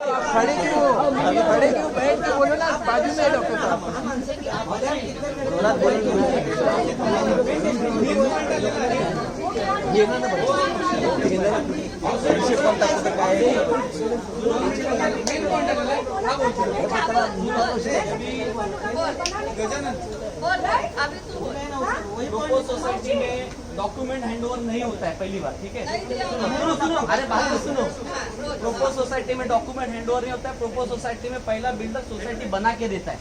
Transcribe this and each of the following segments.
खड़े क्यों बैठ के बोलो ना, बाजू में डॉक्टर साहब। प्रोपोज सोसाइटी में डॉक्यूमेंट हैंडओवर नहीं होता है पहली बार, ठीक है। सुनो अरे बात तो सुनो। प्रोपोज सोसाइटी में डॉक्यूमेंट हैंडओवर नहीं होता है। प्रोपोज सोसाइटी में पहला बिल्डर सोसाइटी बना के देता है,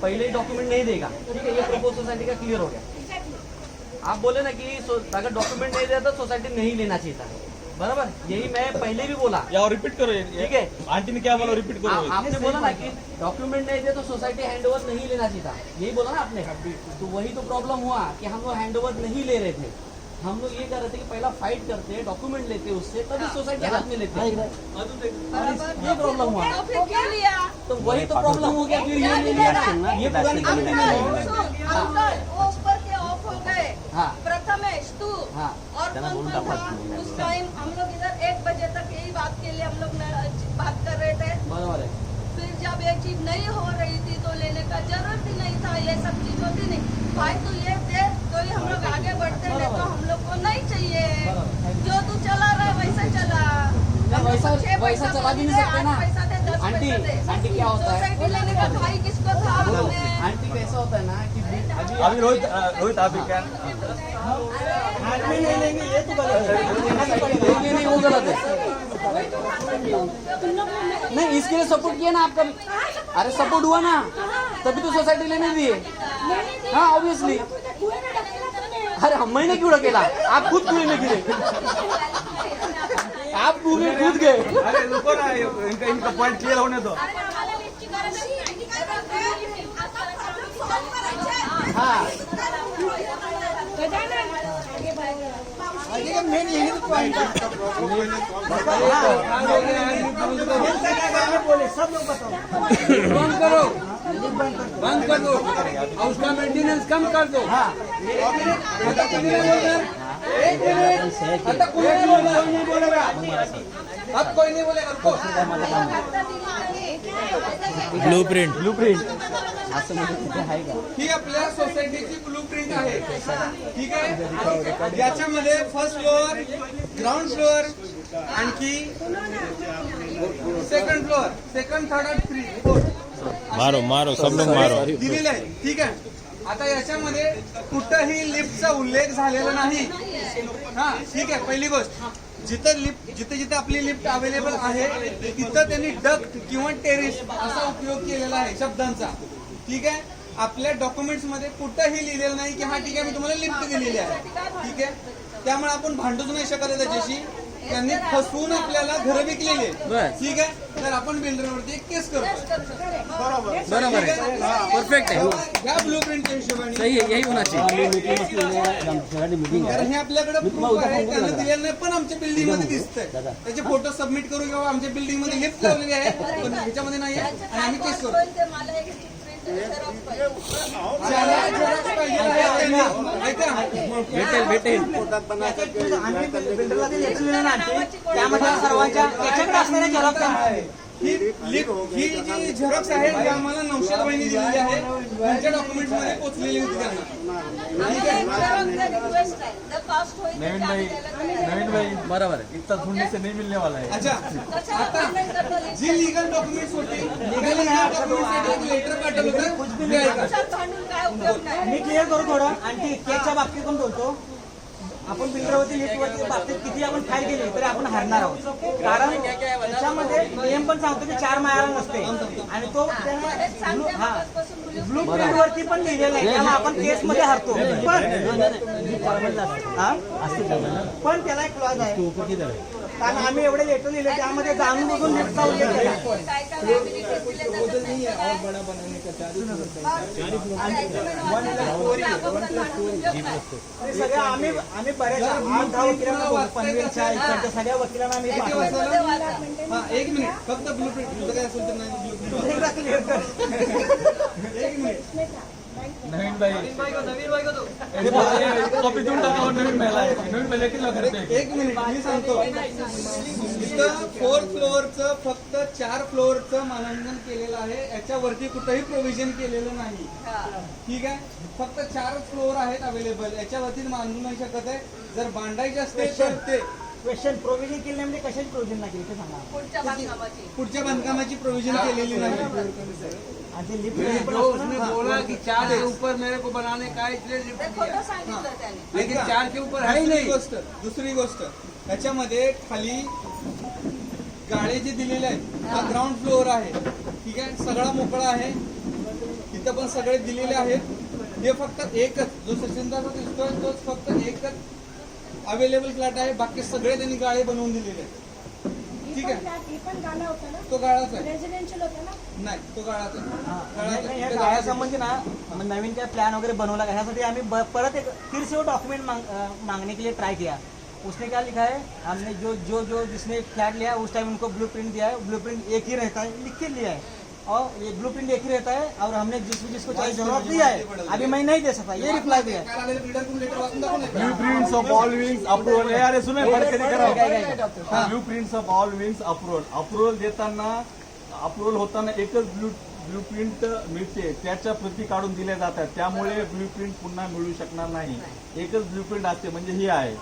पहले ही डॉक्यूमेंट नहीं देगा, ठीक है। ये प्रोपोज सोसाइटी का क्लियर हो गया। आप बोले ना कि अगर डॉक्यूमेंट नहीं देता तो सोसाइटी नहीं लेना चाहिए था, बराबर। यही मैं पहले भी बोला, या और रिपीट करो, ठीक है। आंटी ने क्या बोला, रिपीट करो। आपने बोला ना कि डॉक्यूमेंट नहीं दे तो सोसाइटी हैंडओवर नहीं लेना चाहिए था, यही बोला ना आपने। तो वही तो प्रॉब्लम हुआ कि हम लोग हैंडओवर नहीं ले रहे थे। हम लोग ये कर रहे थे कि पहला फाइट करते, डॉक्यूमेंट लेते उससे, तभी सोसाइटी हाथ में लेते। ये प्रॉब्लम हुआ, तो वही तो प्रॉब्लम हो गया। फिर ये नहीं लिया, ये पुरानी कमिटी में हाँ प्रथमेश तू हाँ और कौन था उस टाइम। हम लोग इधर 1 बजे तक यही बात के लिए हम लोग बात कर रहे थे, बराबर है। फिर जब ये चीज नहीं हो रही थी तो लेने का जरूरत ही नहीं था, ये सब चीज होती नहीं। भाई तू ये दे तो ही हम लोग आगे बढ़ते, नहीं तो हम लोग को नहीं चाहिए। जो तू चला रहा वैसे चला, वैसा चला भी नहीं सकते ना। आंटी आंटी क्या होता है, सोसाइटी लेने का भाई किसको था हमें। आंटी कैसा होता है ना कि अभी रोहित आप क्या नहीं लेंगे, ये तो गलत है। नहीं, वो गलत है। नहीं, इसके लिए सपोर्ट किया ना आपका। अरे सपोर्ट हुआ ना, तभी तो सोसाइटी लेने दिए। हाँ ऑब्वियसली। अरे हम मैंने क्यों ढकेला, आप खुद कुएं में गिरे, आप कुएं में कूद गए। अरे रुको ना, इनका पॉइंट क्लियर होने दो। हाँ मेन यही तो पॉइंट है। बोले सब लोग बताओ, बंद करो, बंद कर दो और उसका मेंटेनेंस कम कर दो। हाँ कोई नहीं बोलेगा, अब कोई नहीं बोलेगा। रुको, ब्लूप्रिंट ही आपल्या सोसायटीची ब्लूप्रिंट आहे, ठीक आहे। याच्यामध्ये फर्स्ट फ्लोअर, ग्राउंड फ्लोअर, आणखी सेकंड फ्लोअर, सेकंड थर्ड आणि 3 4 मारो सब लोग मारो दिलेले आहे, ठीक आहे। आता याच्यामध्ये कुठंही लिफ्टचा उल्लेख झालेला नाही। हा ठीक आहे, पहिली गोष्ट, जिथे आपली लिफ्ट अवेलेबल आहे तिथं त्यांनी डक्ट किंवा टेरेस असा उपयोग केलेला आहे शब्दांचा, ठीक आहे। आपल्या डॉक्युमेंट्स मध्ये कुठंही लिहिलेलं नाही की हा ठीक आहे मी तुम्हाला लिफ्ट दिलेली आहे, ठीक आहे। त्यामुळे आपण भांडूच नाही शकत त्याच्याशी। त्यांनी फसवून आपल्याला घर विकलेली आहे, ठीक आहे। तर आपण बिल्डरवरती एक केस करतो, बराबर है, परफेक्ट है, या ब्लूप्रिंटच्या हिशोबाने सही है, यही होना चाहिए। कारण हे आपल्याकडे प्रूफ आहे, त्यांना दिलेलं नाही पण आमच्या बिल्डिंग मध्ये दिसतंय। त्याचे फोटो सबमिट करू किंवा आमच्या बिल्डिंग मध्ये लिफ्ट लावलेली आहे पण ह्याच्यामध्ये नाही आहे आणि आम्ही केस करतो। भेटेल त्यामध्ये सर्वांच्या याच्याकडे असणाऱ्या जबाबदारी ही जी झेरॉक्स आहे ती आम्हाला 900 रुपयांनी दिलेली आहे, त्यांच्या डॉक्युमेंट्स मध्ये पोहोचलेली होती नवीन भाई बराबर है। इतना ढूंढने से नहीं मिलने वाला है। अच्छा, आता जी लीगल डॉक्युमेंट्स होती, लीगल डॉक्युमेंट्स लेटर पाठवलं होतं, कुछ भी नाही का। मी क्लिअर करू थोडं, आणि केसच्या बाबतीत पण बोलतो। आपण बिल्डरवरती लिफ्टवरती बाबतीत किती आपण फाईल केली तरी आपण हारणार आहोत, कारण त्याच्यामध्ये नियम पण सांगतो की 4 माळा नसते आणि तो ब्लू प्रिंट वरती पण लिहिलेलं आहे, त्यामुळे आपण केस मध्ये हारतो। पण त्याला एक क्लॉज आहे, कारण आम्ही एवढे लेटर लिहिले त्यामध्ये जाणून बघून लिफ्टचा उल्लेख केला। सगळ्या आम्ही बऱ्याच 8-10 वकिलांना पनवेलच्या इकडच्या सगळ्या वकिलांना आम्ही हा एक मिनिट, फक्त ब्लूप्रिंट काय असेल तर नाही ब्लूप्रिंट क्लिअर कर। एक मिनिट नवीन भाई कॉपी देऊन टाका नवीन महिला आहे नवीन महिला किती करते एक मिनिट मी सांगतो इथं 4 फ्लोअरचं फक्त 4 फ्लोअरचं मानांकन केलेलं आहे, याच्यावरती कुठंही प्रोव्हिजन केलेलं नाही. ठीक आहे, फक्त 4 फ्लोअर आहेत अवेलेबल, याच्यावरती बांधू नाही शकत आहे. जर बांधायचे असते तर ते क्वेश्चन प्रोव्हिजन केले म्हणजे कशाची प्रोव्हिजन नाही केली ते सांगा. पुढच्या बांधकामाची पुढच्या बांधकामाची प्रोव्हिजन केलेली नाही. आणि ते लिफ्ट बोला कि 4 के ऊपर मेरे को बनाने का इसलिए लिफ्ट ते दिया खोटं सांगितलं त्याने. लेकिन 4 के ऊपर है ही नहीं. दुसरी गोष्ट त्याच्यामध्ये खाली गाळे जे दिलेले आहेत हा ग्राउंड फ्लोअर आहे. ठीक आहे, सगळा मोकळा आहे, तिथं पण सगळे दिलेले आहेत. हे फक्त एकच जो सचिनदाचा दिसतोय तोच फक्त एकच अवेलेबल फ्लॅट आहे, बाकी सगळे त्यांनी गाळे बनवून दिलेले आहेत. ठीक आहे, हे पण गाणं होतं ना, तो गाळाच आहे. रेसिडेन्शियल होतं ना. नाही, तो गाळाच आहे. गाळाच आहे. या गाळ्यासंबंधी ना नवीन काय प्लान वगैरे बनवला का ह्यासाठी आम्ही परत एक फिर से वो डॉक्यूमेंट मांगने के लिए ट्राई किया. उसने क्या लिखा है, हमने जो जो जो जिसने फ्लैट लिया उस टाइम उनको ब्लूप्रिंट दिया है, ब्लूप्रिंट एक ही रहता है, लिख के लिया है, और ये ब्लूप्रिंट एक ही रहता है, और हमने जिसको चाहिए जरूरत दिया है, अभी मैं नहीं दे सकता, ये रिप्लाई दिया है. काल आलेलं बिल्डर तुम्ही लेटर वाचून दाखवून येतं. Blueprints of all wings approval अरे सुने पडकरी करा blueprints of all wings approval देताना अप्रूव्हल होताना एकच ब्लूप्रिंट मिळते, त्याच्या प्रती काढून दिल्या जातात, त्यामुळे ब्लूप्रिंट पुन्हा मिळू शकणार नाही. एकच ब्लूप्रिंट असते, म्हणजे ही आहे.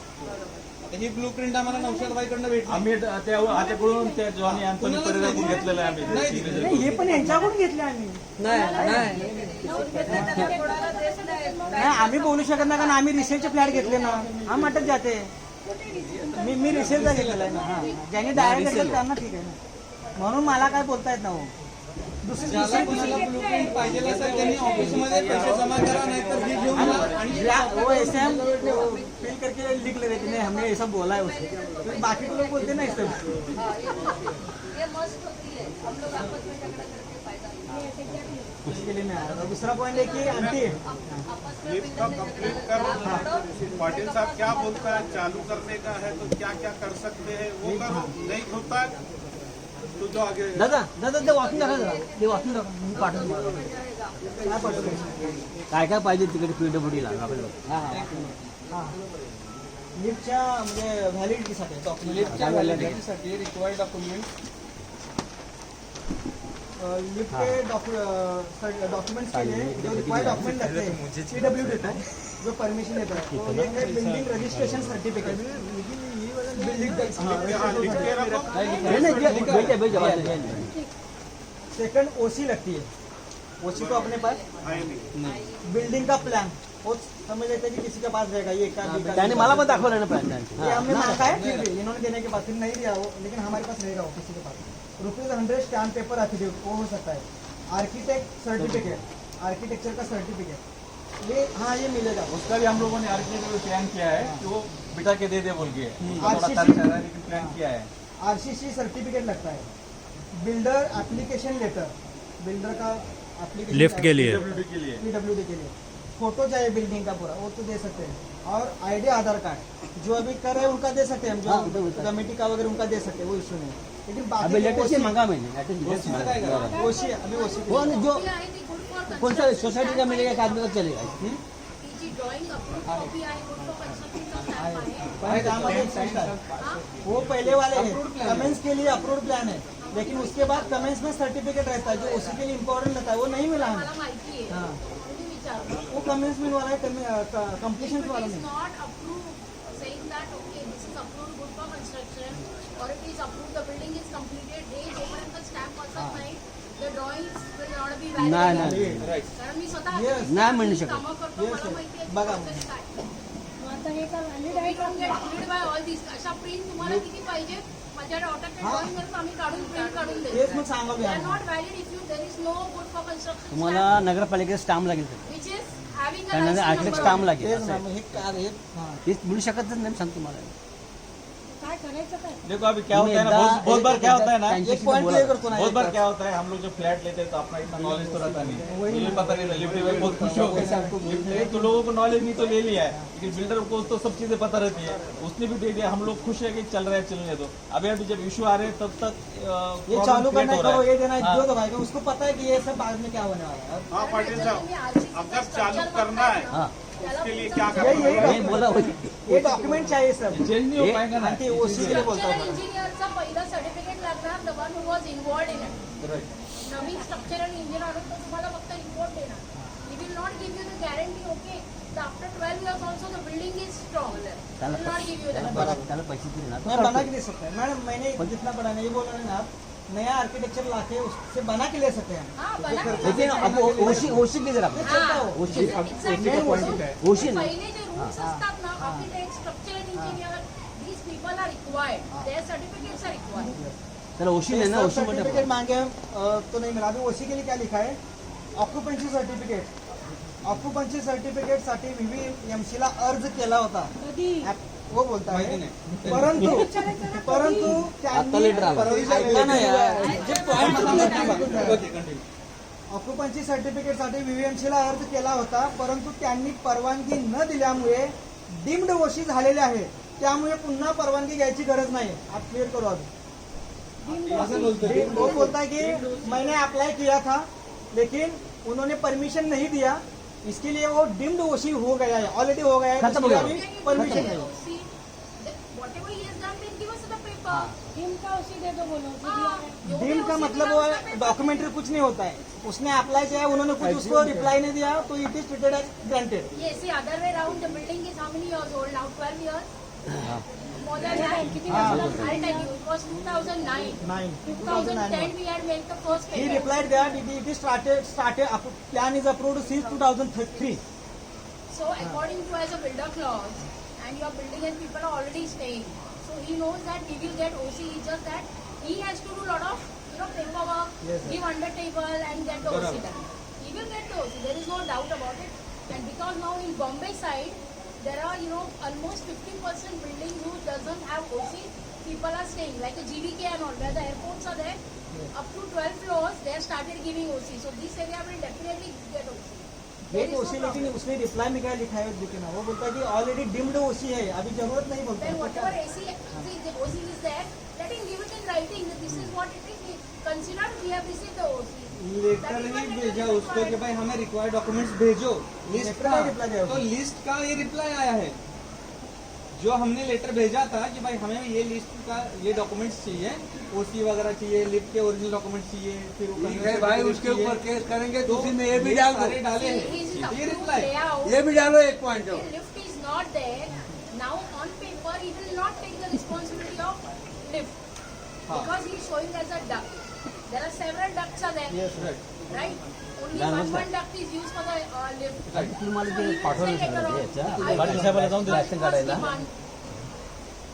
आता ही ब्लूप्रिंट आम्हाला नौशादबाईकडनं भेटली. आम्ही त्याच्याकडून त्या जॉनी अँथोनी परेराकडून घेतलेलं आहे आम्ही. नाही, हे पण यांच्याकडून घेतले आम्ही. कोणाला देत नाही. नाही, आम्ही बोलू शकत नाही, कारण आम्ही रिसेलचे फ्लॅट घेतले ना, हम अटक जाते. मी रिसेलचा घेतलेला आहे ना. हा, ज्यांनी डायरेक्ट घेतलं त्यांना ठीक आहे ना, म्हणून मला काय बोलता येत ना. हो, ज्याला कोणाला ब्लूप्रिंट पाहिजे असेल त्यांनी ऑफिसमध्ये पैसे जमा करा, नाहीतर ही घेऊन जा. आणि वो ऐसे हम फिल करके लिख ले रहे थे, नहीं हमने ऐसा बोला है उसको, तो बाकी के लोग बोलते ना इस तरह. ये मस्त होती है, हम लोग आपस में झगड़ा करके फायदा नहीं. उसके लिए मैं आया था. दूसरा पॉइंट है कि आंटी आपस में मिलकर झगड़ा करो. पाटिल साहब क्या बोलता है, चालू करने का है तो क्या क्या कर सकते हैं वो करो, नहीं होता है तो जो आगे दादा दादा ते वाचून टाका जरा, ते वाचून टाका, मी पाठवून तुम्हाला. काय पाठवतो, काय काय पाहिजे तिकडे पीडब्ल्यूडीला आपल्याला. हां लिफ्टच्या म्हणजे व्हॅलिडिटीसाठी डॉक्युमेंट. लिफ्टच्या व्हॅलिडिटीसाठी रिक्वायर्ड डॉक्युमेंट लिफ्ट के डॉक्यूमेंट्स के लिए जो रिक्वायर्ड डॉक्यूमेंट लगते हैं पीडब्ल्यू देता है, जो परमिशन देता है. तो एक है building registration certificate, building second OC लगती है. ओसी तो अपने पास, बिल्डिंग का प्लान वो समझ लेते हैं कि किसी के पास रहेगा, ये का त्याने मला पण दाखवलं ना प्लॅन ये हमने मांगा है, फिर भी इन्होंने देने के बाद फिर नहीं दिया वो, लेकिन हमारे पास रहेगा वो किसी के पास. ₹100 स्टैम्प पेपर एफिडेविट वो हो सकता है. आर्किटेक्ट सर्टिफिकेट, आर्किटेक्चर का सर्टिफिकेट, ये हाँ ये मिलेगा. उसका भी हम लोगों ने आर्किटेक्ट प्लान किया है कि वो बिठा के दे बोल के RCC प्लान किया है. आरसीसी सर्टिफिकेट लगता है. बिल्डर एप्लीकेशन लेटर, बिल्डर का एप्लीकेशन लिफ्ट के लिए पीडब्ल्यूडी के लिए फोटो चाहिए बिल्डिंग का पूरा, वो तो दे सकते हैं. और आईडी आधार कार्ड जो अभी कर रहे हैं उनका दे सकते हैं हम, जो कमेटी का वगैरह उनका दे सकते हैं, वो इश्यू नहीं. लेकिन अभी बाकी लेटेस्ट OC मांगा मैंने ओसी अभी ओसी वो जो कॉपी आहे ती गुड फॉर कौन सा सोसाइटी का मिलेगा एक आदमी का चलेगा. तिची ड्रॉइंग अप्रूव्ह कॉपी आहे, गुड फॉर कन्स्ट्रक्शनचा स्टॅम्प आहे. पण त्यामध्ये एक संस्था है. वो पहले वाले हैं, कमेंट्स के लिए अप्रूव्ड प्लान है, लेकिन उसके बाद कमेंट्स में सर्टिफिकेट रहता है जो उसी के लिए इम्पोर्टेंट रहता है, वो नहीं मिला मला हमें. माहिती आहे, हाँ. म्हणून मी विचारलं. वो कमेंट्समेंट वाला है, कंप्लीशन वाला It's नहीं. not approved, saying that okay, this is approved good for construction, or it is approved, the building is completed. हे जोपर्यंत स्टॅम्प असत नाही, the drawings will not be valid. नाही नाही कारण मी स्वतः Yes. नाही म्हणू शकत. कामं करतो, Yes, मला yes. माहिती आहे बघा. process काय. मग आता हे का व्हॅलिड आहे We का? don't get bullied by all these. अशा प्रिंट तुम्हाला किती पाहिजे? माझ्या डॉटरच्या ड्रॉइंग वरच आम्ही काढून प्रिंट काढून देतो. तेच मग सांगा They are आम्ही. not valid if you there is no good for construction तुम्हाला stamp, नगरपालिकेचा स्टाम्प लागेल which is having a कारण license architect number stamp on it. लागेल तेच असं ना, आहे. मग हे काय हे हां. तेच मिळू शकत नाही सांगतो तुम्हाला. काय करायचं काय? देखो अभी क्या होता है ना, बहुत बार क्या होता है ना, एक पॉइंट क्लियर करतो ना बहुत बार क्या होता है, हम लोग जब फ्लैट लेते हैं तो अपना इतना नॉलेज तो रहता नहीं, मुझे पता नहीं था, लिफ्ट में बहुत खुश हो गए, लिफ्ट में तो लोगों को नॉलेज नहीं तो ले लिया है, लेकिन बिल्डर को तो सब चीजें पता रहती है, उसने भी दे दिया, हम लोग खुश है कि चल रहा है, चलने दो। अभी जब इशू आ रहे हैं तब तक ये चालू करना हो रहा करो, है। ये देना जो दबाएगा, उसको पता है कि ये सब बाद में क्या होने वाला है। हाँ पाटिल साहब, अगर चालू करना है उसके लिए क्या करना यही है? यही बोला ये डॉक्युमेंट चाहिए सब, चेंज नहीं हो पाएगा ना। आणि ओसी के लिए बोलता हूँ इंजिनियरचं पहिलं सर्टिफिकेट लागणार the one who was involved in it. Naveen structural engineer आणून तो तुम्हाला फक्त रिपोर्ट देणार. He will not give you the guarantee okay after 12 years also the building is strong. Will not give you that. त्याला पैसे दिले ना मैं बना के दे सकता है मैडम, मैंने जितना बना नहीं बोल रहे हैं आप, नया आर्किटेक्चर लाके उससे बना के ले सकते हैं। हाँ बना के लेकिन अब ओशी की जरा ओशी ओशी ना पहिले जे रूल्स असतात ना architect structural engineer these people are required, their certificates are required. त्याला ओशी नाही ना ओशी सर्टिफिकेट मध्ये मांगे तो नहीं मिला। अभी ओसी के लिए क्या लिखा है, ऑक्युपन्सी सर्टिफिकेट, ऑक्युपन्सी सर्टिफिकेट साठी VVMC ला अर्ज केला होता, कधी? वो बोलता है, परंतु आता लेटर आला. ऐका ना यार, जे point ऑक्युपन्सी सर्टिफिकेट साठी VVMC ला अर्ज केला होता, परंतु त्यांनी परवानगी न दिल्यामुळे डीम्ड ओशी झालेले आहे, त्यामुळे पुन्हा परवानगी घ्यायची गरज नाही. आप क्लियर करो अभी. वो बोलता है कि मैंने अप्लाई किया था लेकिन उन्होंने परमिशन नहीं दिया, इसके लिए वो डिम्ड ओशी हो गया है, ऑलरेडी हो गया है, खत्म हो इसके लिए गया. अभी परमिशन नहीं. whatever he has done, then give us the paper. Team का उसी दे दो बोलो. हाँ, डीम का मतलब वो डॉक्यूमेंट्री कुछ नहीं होता है, उसने अप्लाई किया, उन्होंने कुछ उसको रिप्लाई नहीं दिया, तो it is treated as granted. Yes, the other way around, the building is how many years old now? 12 years? More than that? किती I'll tell you, it was 2009. 2010 we had made the first He payment. replied that it is started, plan is approved since 2003. So according to as a builder clause, and your building and people are already staying, so he knows that he will get OC. It's just that he has to do a lot of paperwork, give under table and get the OC done. He will get the OC. There is no doubt about it. And because now in Bombay side there are almost 50% buildings who doesn't have OC. People are staying like a GVK and all, where the airports are there. Up to 12 floors, they have started giving OC. So this area will definitely get OC. There एक is no OC, लेकिन problem. उसने reply में क्या लिखा है देखिए ना, वो बोलता है कि ऑलरेडी डिम्ड ओसी है, अभी जरूरत नहीं बोलता Then है. whatever the OC is there, let him give it in writing that this is what it is. Consider we have received the OC. Letter ही भेजा उसको कि भाई हमें रिक्वायर्ड डॉक्यूमेंट्स भेजो, लिस्ट लेटर का का reply दिया तो उसने. लिस्ट का ये रिप्लाई आया है. जो हमने लेटर भेजा था कि भाई हमें ये लिस्ट का ये डॉक्यूमेंट्स चाहिए, ओसी वगैरह चाहिए, लिफ्ट के ओरिजिनल डॉक्यूमेंट्स चाहिए, फिर वो ठीक है भाई, उसके ऊपर केस करेंगे तो उसी में ये भी ये डाल सारे दो. डाले See, हैं. his is ये approved रिप्लाई layout. ये भी डालो एक point. The lift is not there. Now on paper he will not take the responsibility of lift because he is showing as a duct. There are several ducts are there. Yes, Right? Only That was one duct is used for the lift. तुम्हाला So ते he will पाठवलं say later सगळं on, याच्या I Patil साहेबाला जाऊन will licence काढायला demand.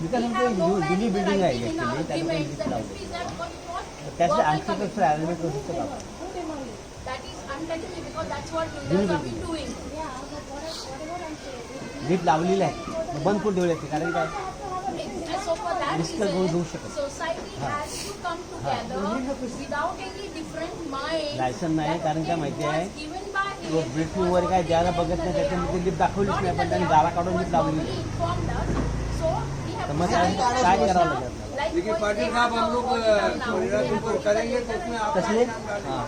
मी काय We सांगतो have no जुनी line in the बिल्डिंग आहे writing in our ऍक्च्युली त्याला agreement. The लावली lift is there because it was त्याचे verbal आणखी commitment. कसं अरेंजमेंट करू शकतो का Who demanded? That is untelling me because that's what builders have been doing. Yeah, but whatever I'm saying. नीट लावलेलं आहे मग बंद करून ठेवले ते कारण काय So for that Risk का घेऊ reason, शकत. society has to come together without any different mind. Licence नाही कारण काय माहिती आहे Was given by तो him, ब्रिफिंग वर काय द्यायला बघत नाही, त्याच्यामध्ये लिफ्ट दाखवलीच नाही, पण त्यांनी गाळा काढून लिफ्ट लावलेली आहे. informed us. So we have तर मग to काय sign काय the करावं law. लागेल Like देखिए what Patil they Saheb, have हम लोग now. परिवार के ऊपर करेंगे तो उसमें आप कसले हां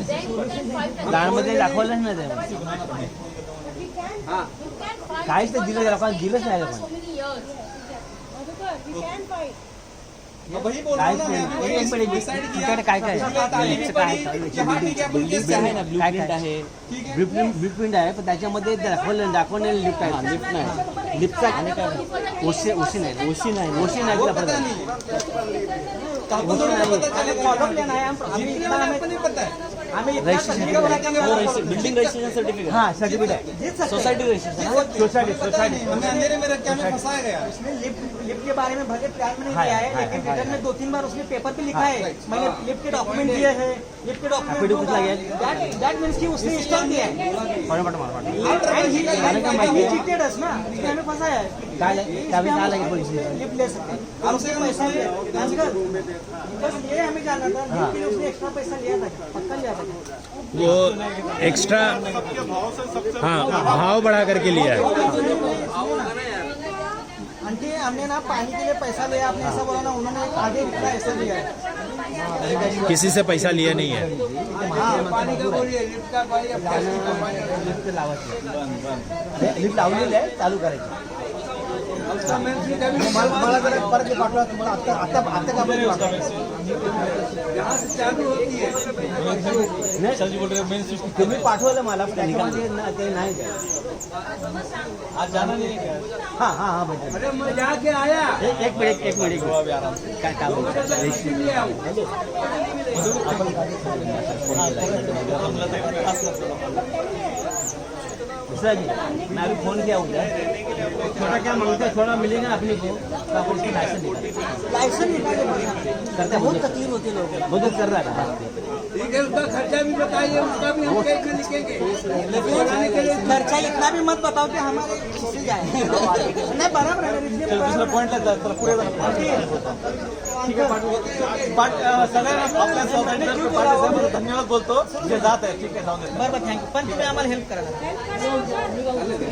Then you can file गाळमध्ये दाखवलंच नाही ते Otherwise you can't file. We can, हाँ You can file काहीच तर because दिलं you are लोकांना, staying दिलंच there नाही for लोकांना. so many years. Madhukar, we can fight. अब वही बोल रहा हूँ ना मैं, काहीच वही नाही डिसाइड किया. तुमच्याकडे काय काय उसके बाद ताली भी लिफ्टचं काय पड़ी कि हाँ ठीक है अपन केस लिफ्ट आहे ना करेंगे. काय काय आहे ठीक है. ब्लूप्रिंट आहे पण त्याच्यामध्ये दाखवलेलं लिफ्ट आहे लिफ्ट नाही लिफ्टचा आणि काय ओशी नाही वो पता आपल्याला नहीं. आपको थोड़ी ना पता चलेगा। फॉलोअप लेना है हमें जितनी इतना हमें हमें आपको नहीं पता है। हमें इतना certificate बना के हमें बिल्डिंग रजिस्ट्रेशन सर्टिफिकेट, हाँ सर्टिफिकेट है जीत सकते हैं। सोसाइटी रजिस्ट्रेशन, सोसाइटी पता नहीं, हमें अंधेरे में रख के हमें फंसाया गया। उसने लिफ्ट के बारे में भले प्लान में नहीं दिया है लेकिन रिटर्न में 2-3 बार उसने पेपर पे लिखा है मैंने लिफ्ट के डॉक्यूमेंट दिए हैं, lift K document that means कि उसने इंस्टॉल किया है एंड ही चीटेड अस ना, उसने हमें फंसाया है। लिफ्ट ले सकते हैं हमसे पैसा लिया बस ये हमें जानना था लिफ्ट के लिए उसने एक्स्ट्रा पैसा लिया था पक्का लिया था वो एक्स्ट्रा सबके भाव से सबसे हाँ भाव बढ़ा करके लिया है। आंटी हमने ना पानी के लिए पैसा लिया आपने ऐसा बोला ना, उन्होंने आगे इतना ऐसा दिया है। किसी से पैसा लिया नहीं है। पानी का बोलिए, लिफ्ट का पानी या प्लास्टिक का पानी? लिफ्ट लावलेली आहे चालू करायची उसका मेन स्विच अभी मला जरा परत ते पाठवा तुम्हाला आता आता आता का बरं पाठवा यहाँ से चालू होती है। तुम्ही पाठवलं मला त्याच्यामध्ये ते नाही काय आज जाना नहीं है हां हां हां बच्चा अरे मैं जाके आया, एक मिनिट काय काम होतं ले आऊँ। सर जी मैं अभी फोन किया हूँ छोटा क्या मांगते हैं, थोड़ा मिलेगा अपने को तो आप उसकी लाइसेंस निकाले करते बहुत तकलीफ होती है लोगों को मदद कर रहा है। ठीक है, उसका खर्चा भी बताइए, उसका भी हम कैसे लिखेंगे? लेकिन खर्चा इतना भी मत बताओ कि हमारे इससे जाए नहीं बराबर है इसलिए दुसऱ्या पॉइंटला तर पुढे ठीक है सगळ्यांना आपल्या सहकार्याबद्दल धन्यवाद बोलतो जे जात आहे ठीक आहे जाऊन दे. बरोबर थँक्यू पण तुम्ही आम्हाला हेल्प करा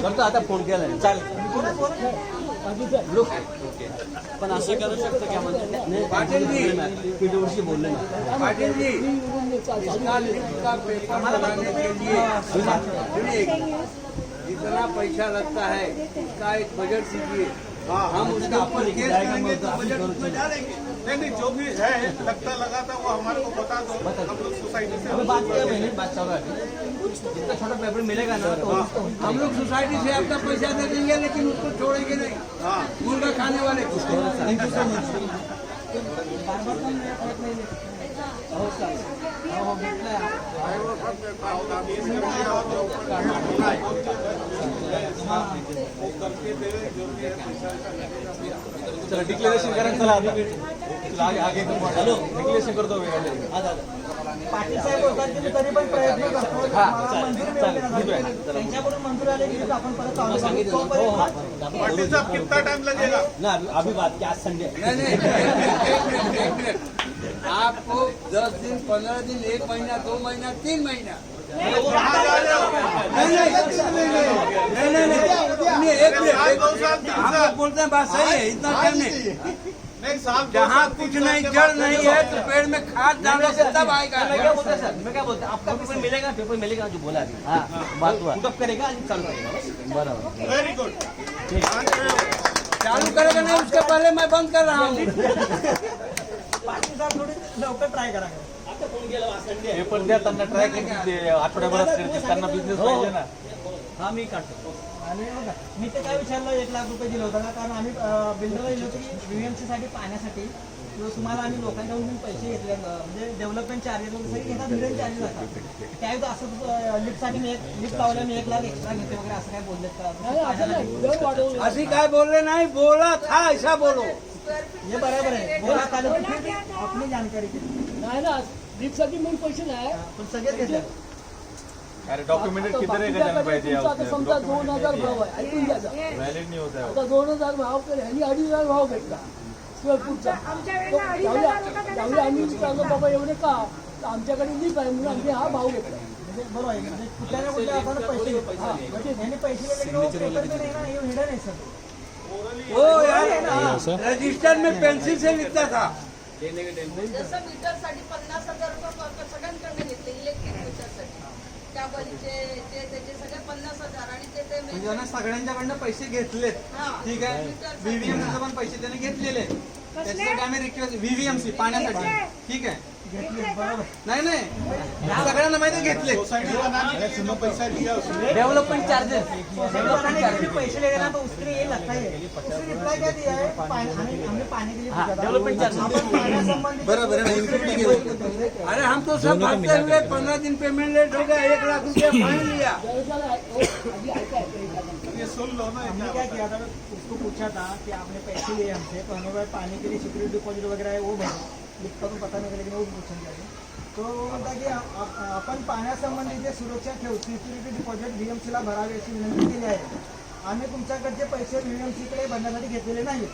करतो आता फोन केला चालेल पण असं करू शकतो की म्हणजे पाटिल जी, पीडब्ल्यूशी बोलले ना पाटिल जी, इसका लिफ्ट का पेपर बनाने के लिए सुनिए, जितना पैसा लगता है उसका एक बजट दीजिए। हम उसका ऊपर केस करेंगे तो बजट उसमें डालेंगे। नहीं जो भी है लगता लगा था वो हमारे को बता दो, हम लोग सोसाइटी से अभी बात किया मैंने बात चालू है जितना छोटा पेपर मिलेगा ना तो हम लोग सोसाइटी से आपका पैसा दे देंगे, लेकिन उसको छोड़ेंगे नहीं, मुर्गा खाने वाले को। थँक्यू सो मच चला डिक्लेरेशन करा चला आगे आगे डिक्लेरेशन करतो पाटील साहेब बोलतात की मी तरी पण प्रयत्न करतो मंजुरी मिळते ना. त्यांच्याकडून मंजुरी आली की आपण परत चालू करू. तोपर्यंत पाटिल साहब कितना टाइम लगेगा? ना अभी बात की आज संडे नहीं, एक मिनट। आपको 10 दिन, 15 दिन, 1 महीना, 2 महीना, 3 महीना, कहाँ जा रहे हो? नहीं, एक मिनट। साल, 2 साल, 3 आप साल लोग बोलते हैं बात सही है, इतना टाइम नहीं। नहीं साल, 2 जहाँ साल, 3 कुछ साल नहीं, के जड़ बाद नहीं है तो पेड़ में खाद डालो से तब आएगा। मैं क्या बोलता सर मैं क्या बोलता आपका पेपर मिलेगा जो बोला अभी हाँ बात हुआ पुटअप करेगा आणि चालू करेगा बरोबर वेरी गुड। चालू करेगा नहीं, उसके पहले मैं बंद कर रहा हूँ। पाटील साहेब थोडी लवकर ट्राय करा पेपर द्या त्यांना ट्राय करते आठवड्याभरात करते त्यांना बिझनेस पाहिजे ना. हा मी काढतो आणि बघा मी ते काय विचारलं 1 लाख रुपये दिलं होतं का कारण आम्ही बिल्डरला दिलं होतं की VMC साठी पाहण्यासाठी किंवा तुम्हाला आम्ही लोकांकडून पण पैसे घेतले म्हणजे डेव्हलपमेंट चार्जेस वगैरे सगळे घेतात हिडन चार्जेस असतात त्यावेळी असं लिफ्टसाठी मी लिफ्ट लावल्या मी 1 लाख एक्स्ट्रा घेते वगैरे असं काय बोललेत का अभी काय बोलले नहीं, बोला था ऐसा बोलो। हे बरोबर आहे बोला चालेल फिर आपली जानकारी केली नाही ना लिफ्टसाठी मग पैसे नाही पण सगळेच घेतले अरे डॉक्युमेंटेड किती रेगा जाना पाहिजे आता समजा 2000 भाव आहे ऐकून घ्यायचा व्हॅलिड नाही होत आहे. आता 2000 भाव केले आणि 2500 भाव भेटला स्क्वेअर फूटचा त्यावेळी आम्ही विचारलो बाबा एवढे का तर आमच्याकडे लिफ्ट आहे म्हणून आम्ही हा भाव घेतला म्हणजे बरोबर आहे म्हणजे कुठल्या ना कुठल्या आपण पैसे घेतो हा, म्हणजे यांनी पैसे घेतले की वो पेपर पे नाही ना हे हिडन आहे सर वो यार रजिस्टर में पेंसिल से लिखता था। जसं मीटरसाठी 50,000 रुपये सगळ्यांकडे घेतले इलेक्ट्रिक मीटरसाठी त्या बलीचे ते त्याचे सगळे 50,000 आणि ते म्हणजे त्यांना सगळ्यांच्याकडनं पैसे घेतलेत ठीक आहे व्हीव्हीएमसी पण पैसे त्याने घेतलेले आहेत. त्याच्यासाठी आम्ही रिक्वेस्ट व्हीव्हीएमसी पाण्यासाठी ठीक आहे घेतली बरोबर. नहीं नहीं सगळ्यांना माहिती घेतले सोसाइटी बनाने के लिए जो पैसा दिया उसने डेवलपमेंट चार्जेस बनाने के लिए पैसे लेगा ना तो उसके लिए ये लगता है. उसने रिप्लाई क्या दिया है, हमने पानी के लिए पूछा था. Development charges. आपण पाण्यासंबंधी बरोबर है ना. अरे हम तो सब भागते हुए 15 दिन पेमेंट लेट हो गया, 1 लाख रुपया फाइन लिया। ये सुन लो ना हमने क्या किया था, उसको पूछा था कि आपने पैसे लिए हमसे तो हमें पानी के लिए सिक्योरिटी डिपॉजिट वगैरह है वो भरो. लिखता तो पता नहीं लेकिन वो भी पूछा तो म्हणता की आपण पाण्यासंबंधी जे सुरक्षा ठेवू सिक्युरिटी डिपॉझिट बीएमसीला भरावे अशी विनंती केली आहे. आम्ही तुमच्याकडचे पैसे बीएमसीकडे भरण्यासाठी घेतलेले नाही.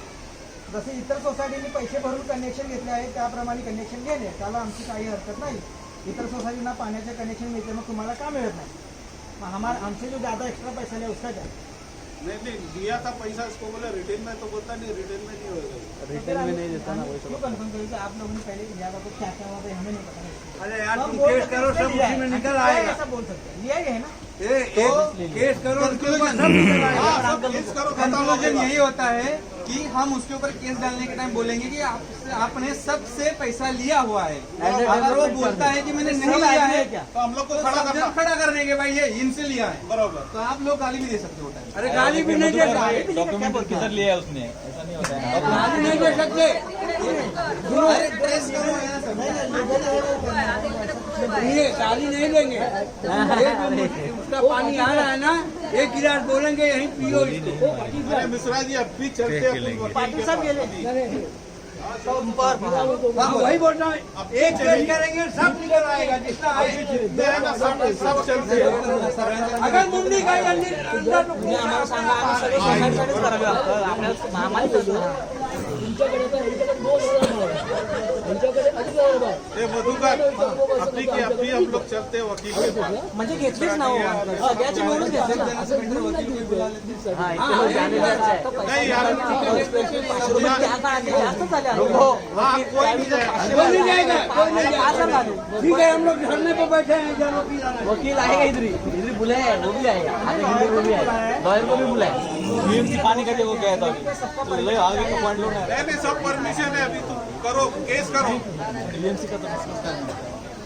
जसे इतर सोसायटीने पैसे भरून कनेक्शन घेतले आहे त्याप्रमाणे कनेक्शन घेणे त्याला आमची काही हरकत नाही. इतर सोसायटीना पाण्याचे कनेक्शन मिळते मग तुम्हाला का मिळत नाही. हमसे जो ज़्यादा एक्स्ट्रा पैसा लिया उसका क्या. नहीं दिया था पैसा इसको बोले रिटर्न में तो बोलता नहीं रिटर्न में नहीं होगा. रिटर्न में नहीं देता ना वैसे. क्यों कंफर्म करें कि आप लोगों ने पहले लिया था तो क्या क्या हुआ था हमें नहीं पता. अरे यार तुम केस करो सब उसी में निकल आएगा। ऐसा बोल सकते हैं, लिया ही है ना. केस करो उसके ऊपर सब निकल आएगा। केस करो कंक्लूजन यही होता है कि हम उसके ऊपर केस डालने के टाइम बोलेंगे कि आपने सबसे पैसा लिया हुआ है. अगर वो बोलता है कि मैंने नहीं लिया है तो हम लोग को तो खड़ा सब करना जन खड़ा करने के भाई ये इनसे लिया है बराबर. तो आप लोग गाली भी दे सकते हो टाइम. अरे गाली भी नहीं दे सकते, डॉक्यूमेंट किधर लिया है उसने, ऐसा नहीं होता है. गाली नहीं दे सकते। अरे ट्रेस करो यहाँ सब. ये गाली नहीं देंगे। ये जो उसका पानी आ रहा है ना, एक गिलास बोलेंगे यहीं पियो इसको। अरे मिश्रा जी अब भी चलते हैं अपन वकील पाटिल के साहब पास. गेले. हाँ वही बोल रहा हूँ, एक केस करेंगे सब निकल आएगा जितना आए। जितने हैं ना सब चलते हैं. अगर मुंडी का अंदर तुम्ही आम्हाला सांगा आम्ही सगळे सोसायटीसाठीच करावे. आपल्याला आम्हाला कसं ना. तुमच्याकडे तर यांच्याकडे 2,000 आहे. यांच्याकडे अधिक आहे. ये मधुकर अपनी की अपनी हम लोग चलते हैं वकील के पास. म्हणजे घेतलीच ना हो. सगळ्याची मिळूनच घेतली ना. असं म्हणून नाही तुम्ही हाँ इतने लोग जाने जाते हैं. नहीं यार त्या काळात जास्त झाले आता. हाँ कोई नहीं जाएगा. कोई नहीं जाएगा, कोई नहीं काय जाएगा। सांगा. ठीक है हम लोग धरने पे बैठे हैं, जब वकील आना। वकील आएगा इधर बुलाया है, वो भी आएगा. आगे हिंदी वो भी आएगा, लॉयर को भी बुलाया. बीएमसी पानी का वो क्या था अभी आगे का पॉइंट लो ना. नहीं सब परमिशन है अभी तुम करो केस करो. बीएमसी का तो डिस्कस करना है.